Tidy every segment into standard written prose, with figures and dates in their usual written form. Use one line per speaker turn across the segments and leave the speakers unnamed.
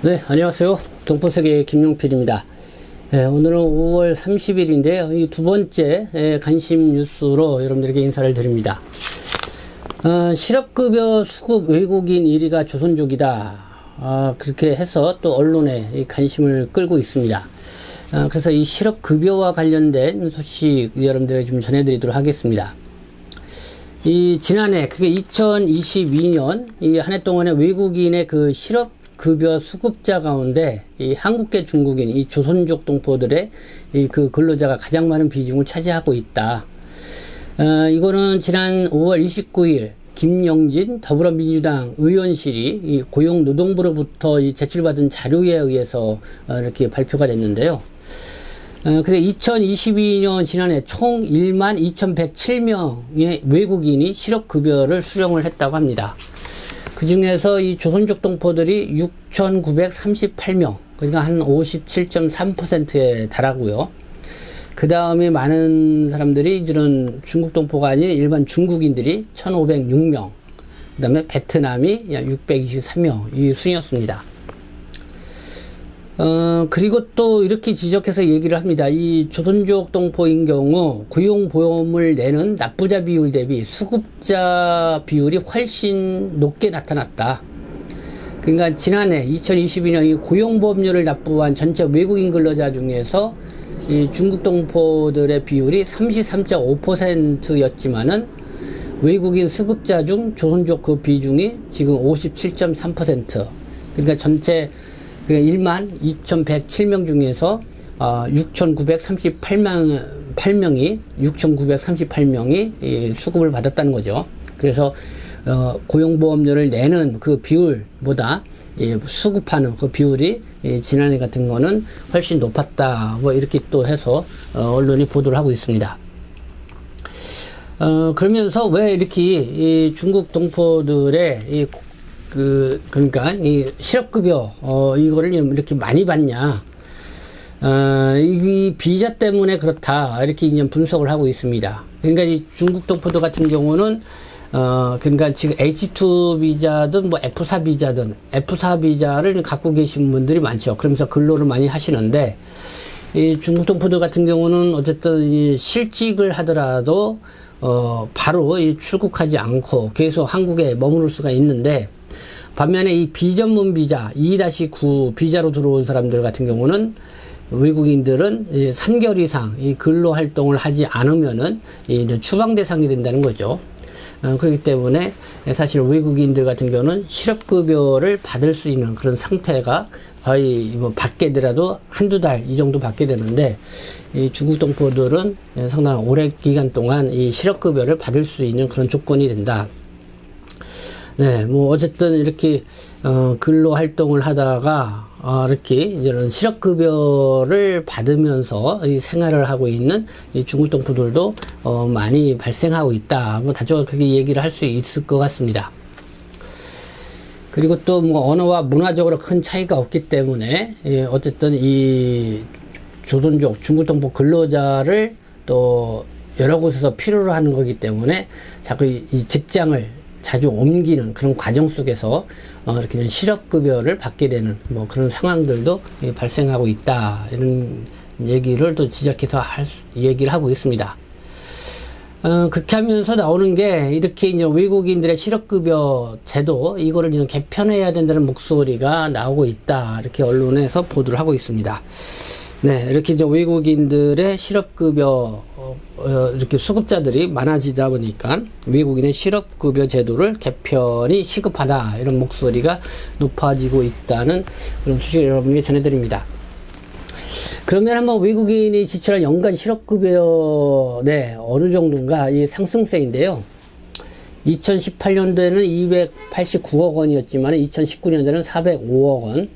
네, 안녕하세요. 동포세계 김용필입니다. 오늘은 5월 30일인데요. 이 두 번째 관심 뉴스로 여러분들에게 인사를 드립니다. 실업급여 수급 외국인 1위가 조선족이다. 그렇게 해서 또 언론에 이 관심을 끌고 있습니다. 그래서 이 실업급여와 관련된 소식 여러분들에게 좀 전해드리도록 하겠습니다. 지난해, 그게 2022년 이 한 해 동안의 외국인의 그 실업급여 수급자 가운데 이 한국계 중국인, 이 조선족 동포들의 그 근로자가 가장 많은 비중을 차지하고 있다. 이거는 지난 5월 29일 김영진 더불어민주당 의원실이 이 고용노동부로부터 제출받은 자료에 의해서 이렇게 발표가 됐는데요. 그래 2022년 지난해 총 12,107명의 외국인이 실업급여를 수령을 했다고 합니다. 그 중에서 이 조선족 동포들이 6,938명, 그러니까 한 57.3%에 달하고요. 그 다음에 많은 사람들이 이런 중국 동포가 아닌 일반 중국인들이 1,506명, 그 다음에 베트남이 623명, 이 순이었습니다. 그리고 또 이렇게 지적해서 얘기를 합니다. 이 조선족 동포인 경우 고용보험을 내는 납부자 비율 대비 수급자 비율이 훨씬 높게 나타났다. 그러니까 지난해 2022년 이 고용보험료를 납부한 전체 외국인 근로자 중에서 이 중국 동포들의 비율이 33.5%였지만은 외국인 수급자 중 조선족 그 비중이 지금 57.3%. 그러니까 전체 12,107명 중에서 6,938명이 수급을 받았다는 거죠. 그래서 고용보험료를 내는 그 비율보다 수급하는 그 비율이 지난해 같은 거는 훨씬 높았다. 뭐 이렇게 또 해서 언론이 보도를 하고 있습니다. 그러면서 왜 이렇게 이 중국 동포들의 그러니까 이 실업급여 이거를 이렇게 많이 받냐, 이 비자 때문에 그렇다, 이렇게 이제 분석을 하고 있습니다. 그러니까 이 중국 동포들 같은 경우는 그러니까 지금 H2 비자든 뭐 F4 비자든 F4 비자를 갖고 계신 분들이 많죠. 그러면서 근로를 많이 하시는데, 이 중국 동포들 같은 경우는 어쨌든 이 실직을 하더라도 바로 출국하지 않고 계속 한국에 머무를 수가 있는데, 반면에 이 비전문 비자 2-9 비자로 들어온 사람들 같은 경우는 외국인들은 3개월 이상 이 근로 활동을 하지 않으면은 추방 대상이 된다는 거죠. 그렇기 때문에 사실 외국인들 같은 경우는 실업급여를 받을 수 있는 그런 상태가 거의 뭐 받게 되더라도 한두 달 이 정도 받게 되는데, 이 중국 동포들은 상당히 오랜 기간 동안 이 실업급여를 받을 수 있는 그런 조건이 된다. 네, 뭐 어쨌든 이렇게 근로 활동을 하다가 이렇게 이런 실업급여를 받으면서 이 생활을 하고 있는 이 중국 동포들도 많이 발생하고 있다. 뭐 다소 그렇게 얘기를 할 수 있을 것 같습니다. 그리고 또 뭐 언어와 문화적으로 큰 차이가 없기 때문에 어쨌든 이 조선족 중국 동포 근로자를 또 여러 곳에서 필요로 하는 거기 때문에 자꾸 이 직장을 자주 옮기는 그런 과정 속에서 이렇게 실업급여를 받게 되는 뭐 그런 상황들도 발생하고 있다, 이런 얘기를 또 지적해서 얘기를 하고 있습니다. 그렇게 하면서 나오는 게 이렇게 이제 외국인들의 실업급여 제도 이거를 이제 개편해야 된다는 목소리가 나오고 있다, 이렇게 언론에서 보도를 하고 있습니다. 네, 이렇게 이제 외국인들의 실업급여 이렇게 수급자들이 많아지다 보니까 외국인의 실업급여 제도를 개편이 시급하다, 이런 목소리가 높아지고 있다는 그런 소식을 여러분에게 전해드립니다. 그러면 한번 외국인이 지출한 연간 실업급여 어느 정도인가 이 상승세인데요. 2018년도에는 289억 원이었지만 2019년도에는 405억 원,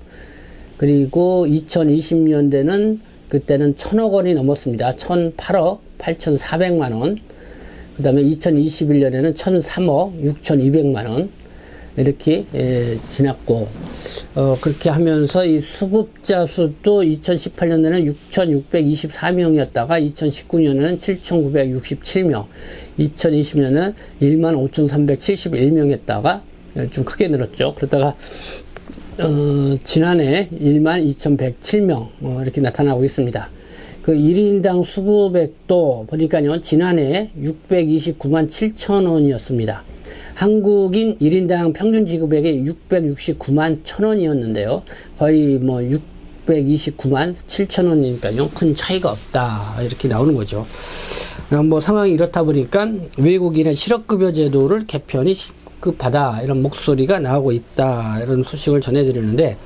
그리고 2020년대는 그때는 1,000억 원이 넘었습니다. 1,008억 8,400만 원. 그 다음에 2021년에는 1,003억 6,200만 원. 이렇게 지났고, 그렇게 하면서 이 수급자 수도 2018년에는 6,624명이었다가 2019년에는 7,967명, 2020년에는 15,371명이었다가 좀 크게 늘었죠. 그러다가 지난해 12,107명 이렇게 나타나고 있습니다. 그 1인당 수급액도 보니까요, 지난해 629만 7천 원이었습니다. 한국인 1인당 평균 지급액이 669만 1천 원이었는데요. 거의 뭐 629만 7천 원이니까요, 큰 차이가 없다, 이렇게 나오는 거죠. 뭐 상황이 이렇다 보니까 외국인의 실업급여 제도를 개편이 시급하다, 이런 목소리가 나오고 있다, 이런 소식을 전해드리는데,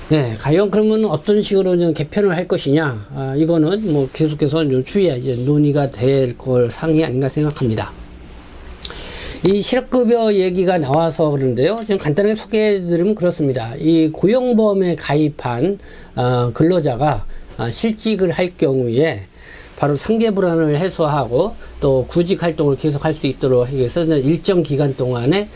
네, 과연 그러면 어떤 식으로 좀 개편을 할 것이냐, 이거는 뭐 계속해서 좀 추이에 이제 논의가 될 걸 사항이 아닌가 생각합니다. 이 실업급여 얘기가 나와서 그런데요, 지금 간단하게 소개해드리면 그렇습니다. 이 고용보험에 가입한 근로자가 실직을 할 경우에 바로 상계 불안을 해소하고 또 구직 활동을 계속할 수 있도록 하기 위해서 일정 기간 동안에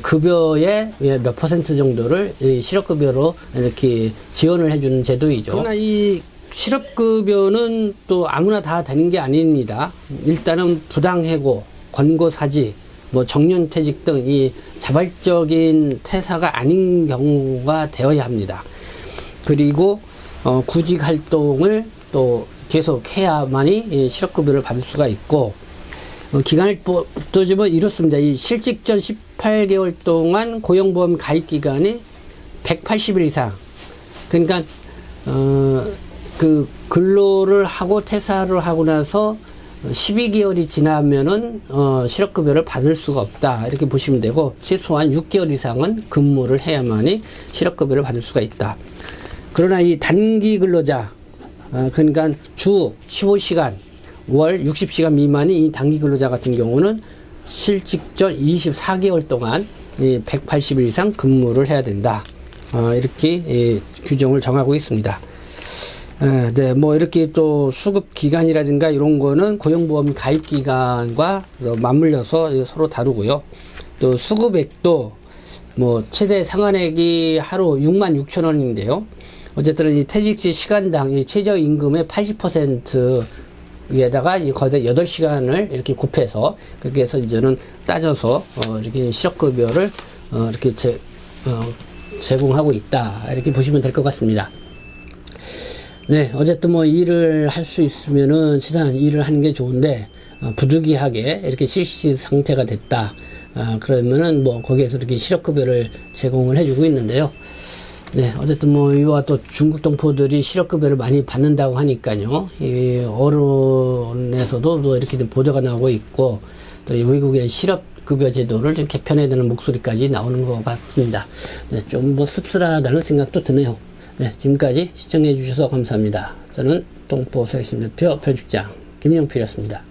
급여의 몇 퍼센트 정도를 실업급여로 이렇게 지원을 해주는 제도이죠. 그러나 이 실업급여는 또 아무나 다 되는 게 아닙니다. 일단은 부당해고, 권고사지, 뭐 정년퇴직 등 이 자발적인 퇴사가 아닌 경우가 되어야 합니다. 그리고 구직 활동을 또 계속 해야만이 실업급여를 받을 수가 있고, 기간을 또 좀 이렇습니다. 이 실직 전 18개월 동안 고용보험 가입 기간이 180일 이상. 그러니까 그 근로를 하고 퇴사를 하고 나서 12개월이 지나면은 실업급여를 받을 수가 없다, 이렇게 보시면 되고, 최소한 6개월 이상은 근무를 해야만이 실업급여를 받을 수가 있다. 그러나 이 단기 근로자, 그러니까 주 15시간, 월 60시간 미만이 이 단기 근로자 같은 경우는 실직 전 24개월 동안 180일 이상 근무를 해야 된다, 이렇게 규정을 정하고 있습니다. 네, 뭐 이렇게 또 수급 기간이라든가 이런 거는 고용보험 가입 기간과 맞물려서 서로 다루고요. 또 수급액도 뭐 최대 상한액이 하루 66,000원인데요. 어쨌든 이 퇴직시 시간당 이 최저임금의 80%에다가 이 거의 8시간을 이렇게 곱해서 그렇게 해서 이제는 따져서 이렇게 실업급여를 이렇게 제공하고 있다, 이렇게 보시면 될 것 같습니다. 네, 어쨌든 뭐 일을 할 수 있으면은 최대한 일을 하는 게 좋은데, 부득이하게 이렇게 실시 상태가 됐다, 그러면은 뭐 거기에서 이렇게 실업급여를 제공을 해주고 있는데요. 네, 어쨌든 뭐 이와 또 중국 동포들이 실업급여를 많이 받는다고 하니까요, 이 언론에서도 또 이렇게 보도가 나오고 있고, 또 외국의 실업급여 제도를 좀 개편해야 되는 목소리까지 나오는 것 같습니다. 네, 좀 뭐 씁쓸하다는 생각도 드네요. 네, 지금까지 시청해 주셔서 감사합니다. 저는 동포 세계신대표 편집장 김영필이었습니다.